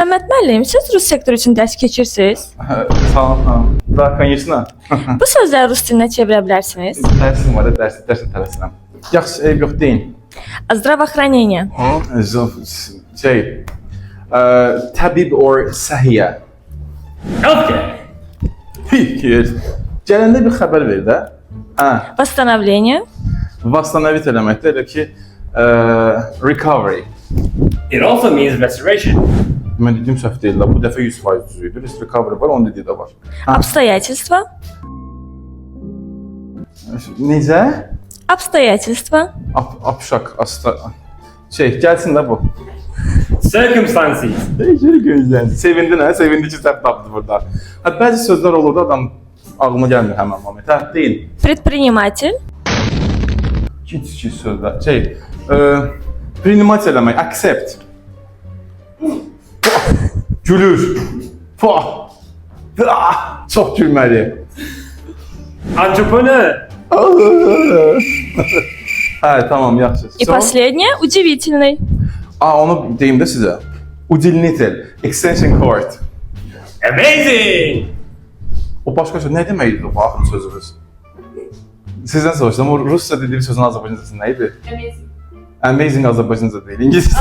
Mehmet müəllim, siz rus sektoru üçün dərs keçirsiniz. Sağ ol. Da, конечно. Bu sözləri rus dilinə çevirə bilərsiniz. Dersim var, dersi tələsinəm. Yaxşı, ev yox deyin. Здравоохранение. Şey, təbib or səhiyyə. Healthcare. Yes. Gələndə bir xəbər ver də. Восстановление. Vastanavit eləməkdə elə ki, recovery. It also means restoration. Mən dediyim səhv deyil, bu dəfə 100% düz idi. Recovery var, onun dediyi də var. Обстоятельства. Necə? Обстоятельства. Apşak, asta... Şey, gəlsin də bu. Circumstances. Şöyle gözləndi. Sevindin hə? Sevindi ki, səhv tapdı burada. Bəzi sözlər olur da adam ağlıma gəlmir həmən moment. Hə, deyin. Предприниматель. Kiçik sözlər. Şey, primat eləmək, accept. Gülür. Çox gülməli. Entrepreneur. Hə, tamam, yaxşı. И последнее. Удивительный. Onu deyim də sizə. Udilnitel, extension cord. Amazing. O başqa söz nə deməkdir o axır sözümüz? Sizdən soruşdum, o Rusca dediyim sözün Azərbaycancası nə idi? Amazing. Amazing Azərbaycanca deyil, İngiliscə.